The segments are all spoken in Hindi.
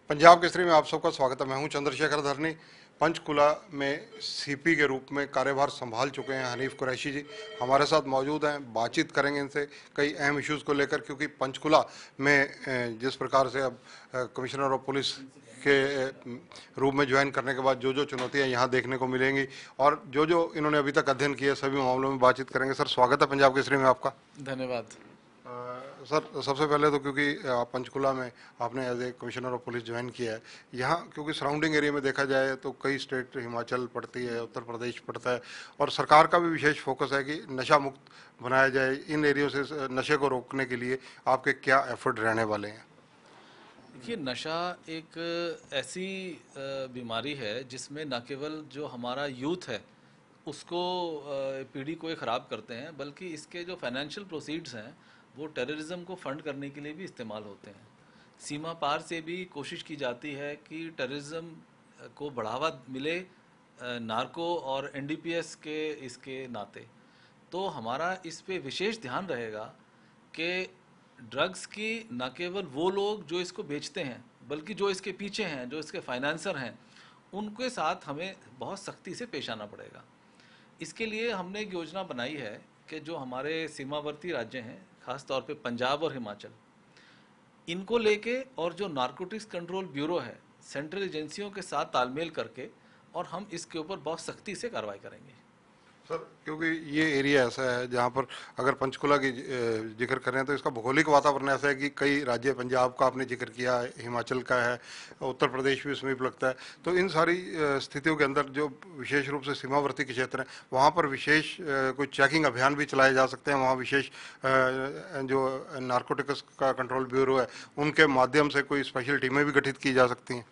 पंजाब केसरी में आप सबका स्वागत है। मैं हूं चंद्रशेखर धरनी। पंचकुला में सीपी के रूप में कार्यभार संभाल चुके हैं हनीफ कुरैशी जी हमारे साथ मौजूद हैं। बातचीत करेंगे इनसे कई अहम इश्यूज़ को लेकर, क्योंकि पंचकुला में जिस प्रकार से अब कमिश्नर ऑफ पुलिस के रूप में ज्वाइन करने के बाद जो जो चुनौतियां यहाँ देखने को मिलेंगी और जो जो इन्होंने अभी तक अध्ययन किया, सभी मामलों में बातचीत करेंगे। सर, स्वागत है पंजाब केसरी में आपका। धन्यवाद। सर, सबसे पहले तो क्योंकि पंचकुला में आपने as a commissioner of police join किया है, यहाँ क्योंकि सराउंडिंग एरिया में देखा जाए तो कई स्टेट, हिमाचल पड़ती है, उत्तर प्रदेश पड़ता है, और सरकार का भी विशेष फोकस है कि नशा मुक्त बनाया जाए। इन एरियो से नशे को रोकने के लिए आपके क्या एफर्ट रहने वाले हैं? देखिए, नशा एक ऐसी बीमारी है जिसमें न केवल जो हमारा यूथ है उसको पीढ़ी को ख़राब करते हैं, बल्कि इसके जो फाइनेंशियल प्रोसीड्स हैं वो टेररिज्म को फंड करने के लिए भी इस्तेमाल होते हैं। सीमा पार से भी कोशिश की जाती है कि टेररिज्म को बढ़ावा मिले नार्को और एनडीपीएस के इसके नाते। तो हमारा इस पे विशेष ध्यान रहेगा कि ड्रग्स की न केवल वो लोग जो इसको बेचते हैं, बल्कि जो इसके पीछे हैं, जो इसके फाइनेंसर हैं, उनके साथ हमें बहुत सख्ती से पेश आना पड़ेगा। इसके लिए हमने एक योजना बनाई है कि जो हमारे सीमावर्ती राज्य हैं, ख़ास तौर पे पंजाब और हिमाचल, इनको लेके और जो नारकोटिक्स कंट्रोल ब्यूरो है, सेंट्रल एजेंसियों के साथ तालमेल करके, और हम इसके ऊपर बहुत सख्ती से कार्रवाई करेंगे। सर, क्योंकि ये एरिया ऐसा है जहाँ पर अगर पंचकुला की जिक्र करें तो इसका भौगोलिक वातावरण ऐसा है कि कई राज्य, पंजाब का आपने जिक्र किया, हिमाचल का है, उत्तर प्रदेश भी समीप लगता है। तो इन सारी स्थितियों के अंदर जो विशेष रूप से सीमावर्ती के क्षेत्र हैं, वहाँ पर विशेष कोई चेकिंग अभियान भी चलाए जा सकते हैं। वहाँ विशेष जो नारकोटिक्स का कंट्रोल ब्यूरो है, उनके माध्यम से कोई स्पेशल टीमें भी गठित की जा सकती हैं।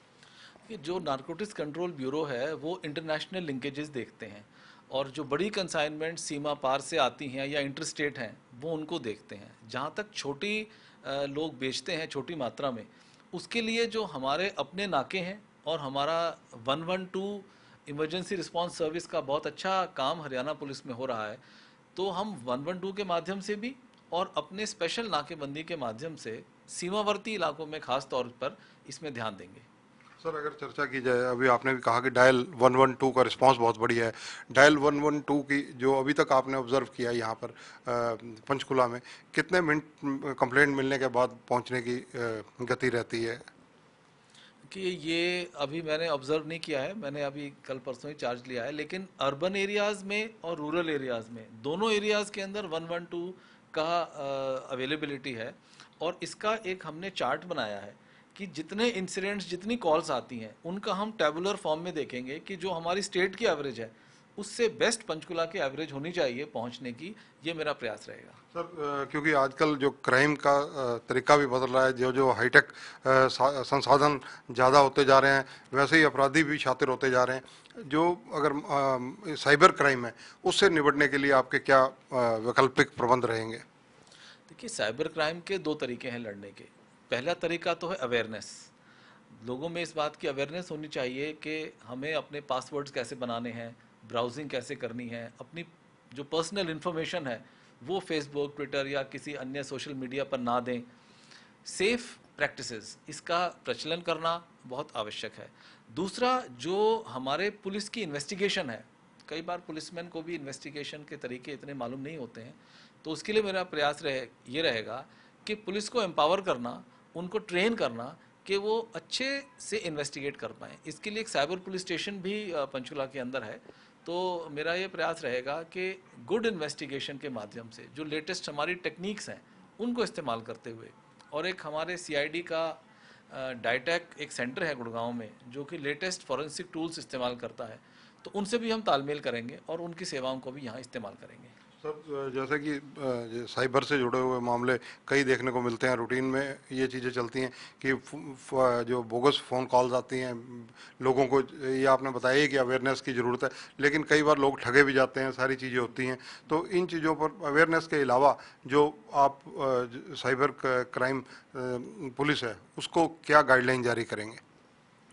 कि जो नारकोटिक्स कंट्रोल ब्यूरो है वो इंटरनेशनल लिंकेजेस देखते हैं, और जो बड़ी कंसाइनमेंट सीमा पार से आती हैं या इंटर स्टेट हैं वो उनको देखते हैं। जहाँ तक छोटी लोग बेचते हैं छोटी मात्रा में, उसके लिए जो हमारे अपने नाके हैं और हमारा 112 इमरजेंसी रिस्पांस सर्विस का बहुत अच्छा काम हरियाणा पुलिस में हो रहा है। तो हम 112 के माध्यम से भी और अपने स्पेशल नाकेबंदी के माध्यम से सीमावर्ती इलाकों में ख़ास तौर पर इसमें ध्यान देंगे। सर, अगर चर्चा की जाए, अभी आपने भी कहा कि डायल 112 का रिस्पांस बहुत बढ़िया है। डायल 112 की जो अभी तक आपने ऑब्जर्व किया है यहाँ पर पंचकुला में, कितने मिनट कंप्लेंट मिलने के बाद पहुँचने की गति रहती है? कि ये अभी मैंने ऑब्जर्व नहीं किया है, मैंने अभी कल परसों ही चार्ज लिया है, लेकिन अर्बन एरियाज़ में और रूरल एरियाज़ में दोनों एरियाज़ के अंदर 112 का अवेलेबिलिटी है। और इसका एक हमने चार्ट बनाया है कि जितने इंसिडेंट्स, जितनी कॉल्स आती हैं, उनका हम टेबुलर फॉर्म में देखेंगे कि जो हमारी स्टेट की एवरेज है उससे बेस्ट पंचकुला की एवरेज होनी चाहिए पहुंचने की। ये मेरा प्रयास रहेगा। सर, क्योंकि आजकल जो क्राइम का तरीका भी बदल रहा है, जो जो हाईटेक संसाधन ज़्यादा होते जा रहे हैं, वैसे ही अपराधी भी शातिर होते जा रहे हैं। जो अगर साइबर क्राइम है, उससे निपटने के लिए आपके क्या वैकल्पिक प्रबंध रहेंगे? देखिए, साइबर क्राइम के दो तरीके हैं लड़ने के। पहला तरीका तो है अवेयरनेस। लोगों में इस बात की अवेयरनेस होनी चाहिए कि हमें अपने पासवर्ड्स कैसे बनाने हैं, ब्राउजिंग कैसे करनी है, अपनी जो पर्सनल इन्फॉर्मेशन है वो फेसबुक, ट्विटर या किसी अन्य सोशल मीडिया पर ना दें। सेफ प्रैक्टिसेस, इसका प्रचलन करना बहुत आवश्यक है। दूसरा, जो हमारे पुलिस की इन्वेस्टिगेशन है, कई बार पुलिसमैन को भी इन्वेस्टिगेशन के तरीके इतने मालूम नहीं होते हैं, तो उसके लिए मेरा प्रयास ये रहेगा कि पुलिस को एम्पावर करना, उनको ट्रेन करना कि वो अच्छे से इन्वेस्टिगेट कर पाएँ। इसके लिए एक साइबर पुलिस स्टेशन भी पंचकुला के अंदर है। तो मेरा ये प्रयास रहेगा कि गुड इन्वेस्टिगेशन के माध्यम से जो लेटेस्ट हमारी टेक्निक्स हैं उनको इस्तेमाल करते हुए, और एक हमारे सीआईडी का डाइटैक एक सेंटर है गुड़गांव में जो कि लेटेस्ट फॉरेंसिक टूल्स इस्तेमाल करता है, तो उनसे भी हम तालमेल करेंगे और उनकी सेवाओं को भी यहाँ इस्तेमाल करेंगे। सर, जैसे कि साइबर से जुड़े हुए मामले कई देखने को मिलते हैं। रूटीन में ये चीज़ें चलती हैं कि जो बोगस फ़ोन कॉल्स आती हैं लोगों को, ये आपने बताया ही कि अवेयरनेस की ज़रूरत है, लेकिन कई बार लोग ठगे भी जाते हैं, सारी चीज़ें होती हैं। तो इन चीज़ों पर अवेयरनेस के अलावा जो आप साइबर क्राइम पुलिस है, उसको क्या गाइडलाइन जारी करेंगे?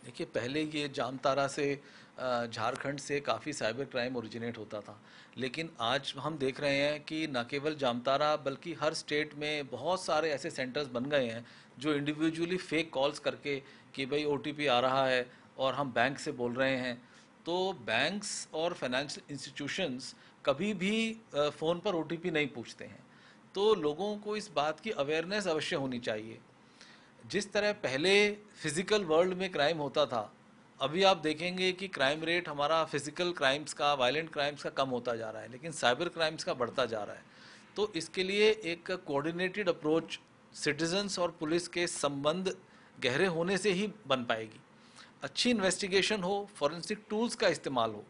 देखिए, पहले ये जामतारा से झारखंड से काफ़ी साइबर क्राइम ओरिजिनेट होता था, लेकिन आज हम देख रहे हैं कि न केवल जामतारा बल्कि हर स्टेट में बहुत सारे ऐसे सेंटर्स बन गए हैं जो इंडिविजुअली फेक कॉल्स करके कि भाई OTP आ रहा है और हम बैंक से बोल रहे हैं, तो बैंक्स और फाइनेंशियल इंस्टीट्यूशंस कभी भी फ़ोन पर OTP नहीं पूछते हैं। तो लोगों को इस बात की अवेयरनेस अवश्य होनी चाहिए। जिस तरह पहले फिजिकल वर्ल्ड में क्राइम होता था, अभी आप देखेंगे कि क्राइम रेट हमारा फिजिकल क्राइम्स का, वायलेंट क्राइम्स का कम होता जा रहा है, लेकिन साइबर क्राइम्स का बढ़ता जा रहा है। तो इसके लिए एक कोऑर्डिनेटेड अप्रोच सिटीजन्स और पुलिस के संबंध गहरे होने से ही बन पाएगी। अच्छी इन्वेस्टिगेशन हो, फॉरेंसिक टूल्स का इस्तेमाल हो,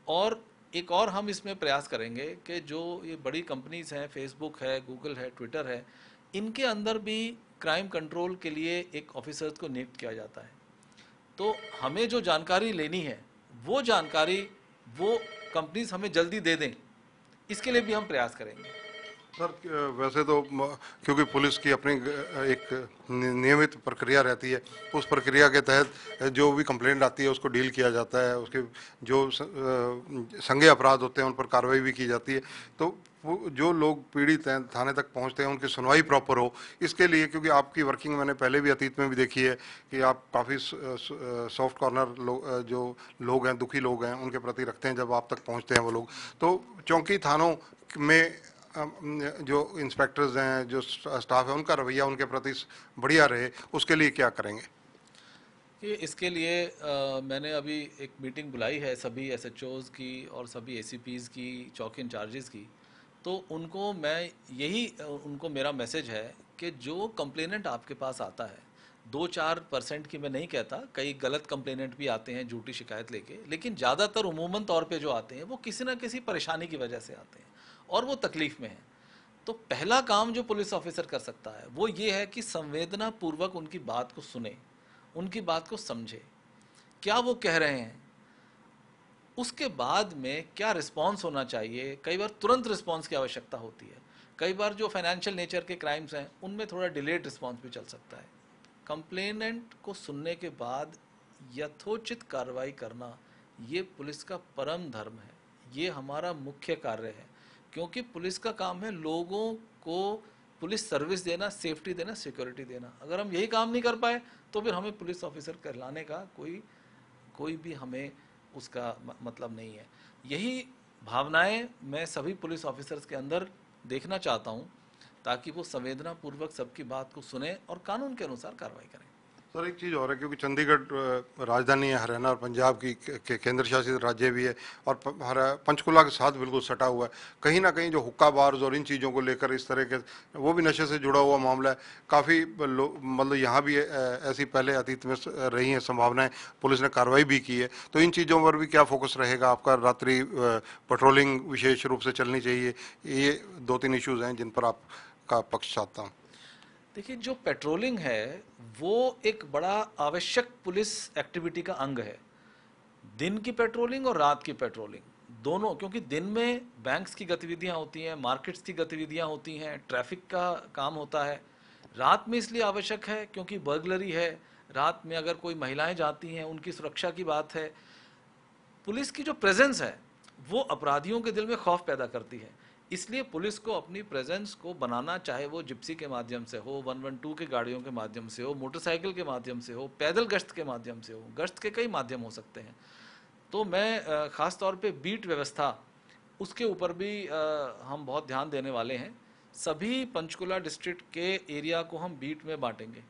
और एक और हम इसमें प्रयास करेंगे कि जो ये बड़ी कंपनीज हैं, फेसबुक है, गूगल है, ट्विटर है, इनके अंदर भी क्राइम कंट्रोल के लिए एक ऑफिसर्स को नियुक्त किया जाता है। तो हमें जो जानकारी लेनी है वो जानकारी वो कंपनीज हमें जल्दी दे दें, इसके लिए भी हम प्रयास करेंगे। सर वैसे तो क्योंकि पुलिस की अपनी एक नियमित प्रक्रिया रहती है, उस प्रक्रिया के तहत जो भी कंप्लेंट आती है उसको डील किया जाता है, उसके जो संज्ञेय अपराध होते हैं उन पर कार्रवाई भी की जाती है। तो जो लोग पीड़ित हैं थाने तक पहुंचते हैं उनकी सुनवाई प्रॉपर हो, इसके लिए क्योंकि आपकी वर्किंग मैंने पहले भी अतीत में भी देखी है कि आप काफ़ी सॉफ्ट कॉर्नर जो लोग हैं, दुखी लोग हैं, उनके प्रति रखते हैं जब आप तक पहुंचते हैं वो लोग। तो चौकी थानों में जो इंस्पेक्टर्स हैं, जो स्टाफ है, उनका रवैया उनके प्रति बढ़िया रहे, उसके लिए क्या करेंगे? कि इसके लिए मैंने अभी एक मीटिंग बुलाई है सभी SHOs की और सभी ACPs की, चौकी इंचार्जेस की। तो उनको मैं यही उनको मेरा मैसेज है कि जो कंप्लेनेंट आपके पास आता है, 2-4% की मैं नहीं कहता, कई गलत कंप्लेनेंट भी आते हैं झूठी शिकायत लेके, लेकिन ज़्यादातर उमूमन तौर पे जो आते हैं वो किसी ना किसी परेशानी की वजह से आते हैं और वो तकलीफ़ में हैं। तो पहला काम जो पुलिस ऑफिसर कर सकता है वो ये है कि संवेदना पूर्वक उनकी बात को सुने, उनकी बात को समझे, क्या वो कह रहे हैं, उसके बाद में क्या रिस्पांस होना चाहिए। कई बार तुरंत रिस्पांस की आवश्यकता होती है, कई बार जो फाइनेंशियल नेचर के क्राइम्स हैं उनमें थोड़ा डिलेड रिस्पांस भी चल सकता है। कंप्लेनेंट को सुनने के बाद यथोचित कार्रवाई करना ये पुलिस का परम धर्म है, ये हमारा मुख्य कार्य है, क्योंकि पुलिस का काम है लोगों को पुलिस सर्विस देना, सेफ्टी देना, सिक्योरिटी देना। अगर हम यही काम नहीं कर पाए तो फिर हमें पुलिस ऑफिसर कहलाने का कोई भी हमें उसका मतलब नहीं है। यही भावनाएं मैं सभी पुलिस ऑफिसर्स के अंदर देखना चाहता हूं, ताकि वो संवेदनापूर्वक सबकी बात को सुने और कानून के अनुसार कार्रवाई करें। सर एक चीज़ और है, क्योंकि चंडीगढ़ राजधानी है, हरियाणा और पंजाब की केंद्र शासित राज्य भी है, और पंचकुला के साथ बिल्कुल सटा हुआ है। कहीं ना कहीं जो हुक्का बार्स और इन चीज़ों को लेकर इस तरह के, वो भी नशे से जुड़ा हुआ मामला है। काफ़ी मतलब यहाँ भी ऐसी पहले अतीत में रही हैं संभावनाएं, पुलिस ने कार्रवाई भी की है। तो इन चीज़ों पर भी क्या फोकस रहेगा आपका? रात्रि पेट्रोलिंग विशेष रूप से चलनी चाहिए, ये 2-3 इश्यूज़ हैं जिन पर आपका पक्ष चाहता हूँ। देखिए, जो पेट्रोलिंग है वो एक बड़ा आवश्यक पुलिस एक्टिविटी का अंग है। दिन की पेट्रोलिंग और रात की पेट्रोलिंग दोनों, क्योंकि दिन में बैंक्स की गतिविधियां होती हैं, मार्केट्स की गतिविधियां होती हैं, ट्रैफिक का काम होता है। रात में इसलिए आवश्यक है क्योंकि बर्गलरी है, रात में अगर कोई महिलाएं जाती हैं उनकी सुरक्षा की बात है। पुलिस की जो प्रेजेंस है वो अपराधियों के दिल में खौफ पैदा करती है, इसलिए पुलिस को अपनी प्रेजेंस को बनाना, चाहे वो जिप्सी के माध्यम से हो, 112 के गाड़ियों के माध्यम से हो, मोटरसाइकिल के माध्यम से हो, पैदल गश्त के माध्यम से हो, गश्त के कई माध्यम हो सकते हैं। तो मैं ख़ास तौर पे बीट व्यवस्था, उसके ऊपर भी हम बहुत ध्यान देने वाले हैं। सभी पंचकुला डिस्ट्रिक्ट के एरिया को हम बीट में बांटेंगे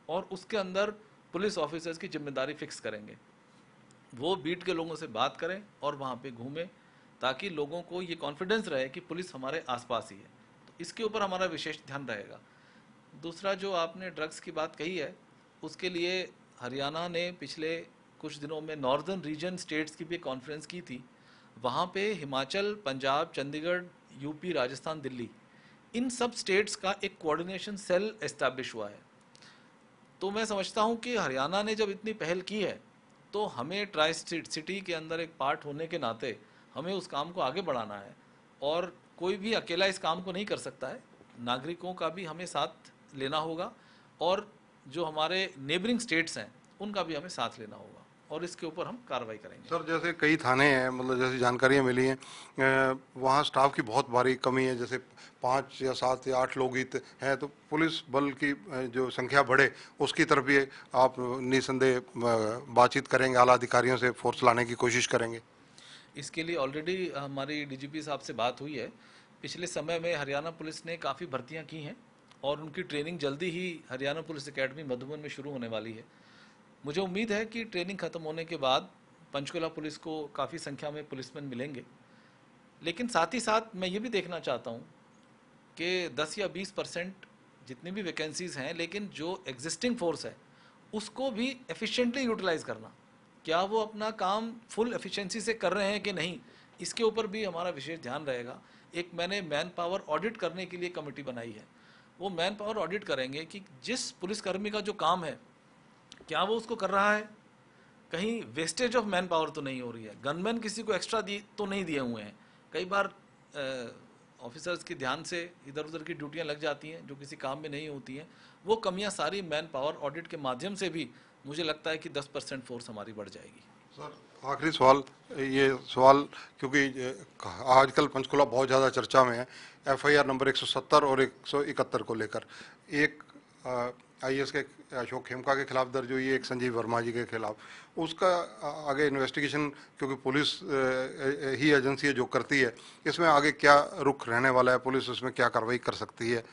और उसके अंदर पुलिस ऑफिसर्स की जिम्मेदारी फिक्स करेंगे। वो बीट के लोगों से बात करें और वहाँ पे घूमें, ताकि लोगों को ये कॉन्फिडेंस रहे कि पुलिस हमारे आसपास ही है। तो इसके ऊपर हमारा विशेष ध्यान रहेगा। दूसरा, जो आपने ड्रग्स की बात कही है, उसके लिए हरियाणा ने पिछले कुछ दिनों में नॉर्दर्न रीजन स्टेट्स की भी कॉन्फ्रेंस की थी। वहाँ पे हिमाचल, पंजाब, चंडीगढ़, यूपी, राजस्थान, दिल्ली, इन सब स्टेट्स का एक कोऑर्डिनेशन सेल एस्टैब्लिश हुआ है। तो मैं समझता हूँ कि हरियाणा ने जब इतनी पहल की है तो हमें ट्राई सिटी के अंदर एक पार्ट होने के नाते हमें उस काम को आगे बढ़ाना है, और कोई भी अकेला इस काम को नहीं कर सकता है। नागरिकों का भी हमें साथ लेना होगा और जो हमारे नेबरिंग स्टेट्स हैं उनका भी हमें साथ लेना होगा। और इसके ऊपर हम कार्रवाई करेंगे। सर, जैसे कई थाने हैं, मतलब जैसी जानकारियाँ मिली हैं, वहाँ स्टाफ की बहुत भारी कमी है, जैसे 5 या 7 या 8 लोग ही हैं, तो पुलिस बल की जो संख्या बढ़े उसकी तरफ भी आप निसंदेह बातचीत करेंगे, आला अधिकारियों से फोर्स लाने की कोशिश करेंगे? इसके लिए ऑलरेडी हमारी डीजीपी साहब से बात हुई है। पिछले समय में हरियाणा पुलिस ने काफ़ी भर्तियां की हैं और उनकी ट्रेनिंग जल्दी ही हरियाणा पुलिस एकेडमी मधुबन में शुरू होने वाली है। मुझे उम्मीद है कि ट्रेनिंग ख़त्म होने के बाद पंचकुला पुलिस को काफ़ी संख्या में पुलिसमैन मिलेंगे। लेकिन साथ ही साथ मैं ये भी देखना चाहता हूँ कि 10 या 20% जितनी भी वैकेंसीज़ हैं, लेकिन जो एग्जिस्टिंग फोर्स है उसको भी एफिशिएंटली यूटिलाइज़ करना, क्या वो अपना काम फुल एफिशिएंसी से कर रहे हैं कि नहीं, इसके ऊपर भी हमारा विशेष ध्यान रहेगा। एक मैंने मैन पावर ऑडिट करने के लिए कमेटी बनाई है। वो मैन पावर ऑडिट करेंगे कि जिस पुलिसकर्मी का जो काम है क्या वो उसको कर रहा है, कहीं वेस्टेज ऑफ मैन पावर तो नहीं हो रही है, गनमैन किसी को एक्स्ट्रा तो नहीं दिए हुए हैं। कई बार ऑफिसर्स के ध्यान से इधर उधर की ड्यूटियां लग जाती हैं जो किसी काम में नहीं होती हैं। वो कमियां सारी मैन पावर ऑडिट के माध्यम से भी मुझे लगता है कि 10% फोर्स हमारी बढ़ जाएगी। सर, आखिरी सवाल, ये सवाल क्योंकि आजकल पंचकुला बहुत ज़्यादा चर्चा में है, एफआईआर नंबर 170 और 171 को लेकर, एक आईएएस के अशोक खेमका के खिलाफ दर्ज हुई है, एक संजीव वर्मा जी के खिलाफ, उसका आगे इन्वेस्टिगेशन, क्योंकि पुलिस ही एजेंसी है जो करती है, इसमें आगे क्या रुख रहने वाला है, पुलिस उसमें क्या कार्रवाई कर सकती है?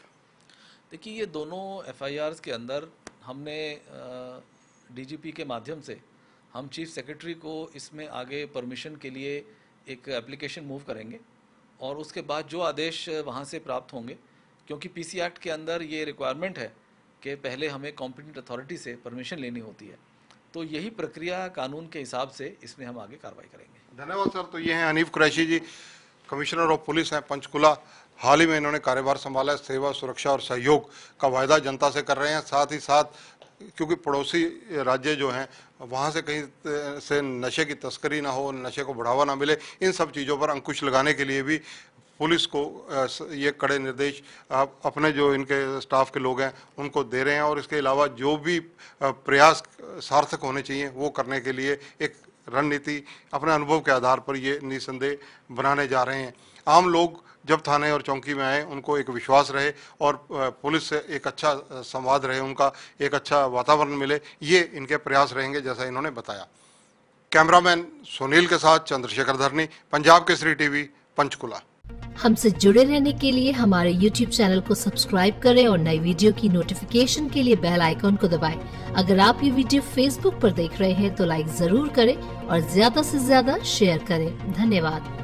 देखिए, ये दोनों एफआईआर्स के अंदर हमने डीजीपी के माध्यम से हम चीफ सेक्रेटरी को इसमें आगे परमिशन के लिए एक एप्लीकेशन मूव करेंगे और उसके बाद जो आदेश वहाँ से प्राप्त होंगे, क्योंकि पीसी एक्ट के अंदर ये रिक्वायरमेंट है कि पहले हमें कॉम्पिटेंट अथॉरिटी से परमिशन लेनी होती है, तो यही प्रक्रिया कानून के हिसाब से इसमें हम आगे कार्रवाई करेंगे। धन्यवाद सर। तो ये हैं हनीफ कुरैशी जी, कमिश्नर ऑफ पुलिस हैं पंचकुला। हाल ही में इन्होंने कार्यभार संभाला है, सेवा, सुरक्षा और सहयोग का वायदा जनता से कर रहे हैं। साथ ही साथ क्योंकि पड़ोसी राज्य जो हैं वहाँ से कहीं से नशे की तस्करी ना हो, नशे को बढ़ावा ना मिले, इन सब चीज़ों पर अंकुश लगाने के लिए भी पुलिस को ये कड़े निर्देश अपने जो इनके स्टाफ के लोग हैं उनको दे रहे हैं, और इसके अलावा जो भी प्रयास सार्थक होने चाहिए वो करने के लिए एक रणनीति अपने अनुभव के आधार पर ये निसंदेह बनाने जा रहे हैं। आम लोग जब थाने और चौकी में आए उनको एक विश्वास रहे और पुलिस से एक अच्छा संवाद रहे, उनका एक अच्छा वातावरण मिले, ये इनके प्रयास रहेंगे, जैसा इन्होंने बताया। कैमरामैन सुनील के साथ चंद्रशेखर धरनी, पंजाब केसरी टीवी, पंचकुला। हमसे जुड़े रहने के लिए हमारे YouTube चैनल को सब्सक्राइब करें और नई वीडियो की नोटिफिकेशन के लिए बेल आइकॉन को दबाएं। अगर आप ये वीडियो Facebook पर देख रहे हैं तो लाइक जरूर करें और ज्यादा से ज्यादा शेयर करें। धन्यवाद।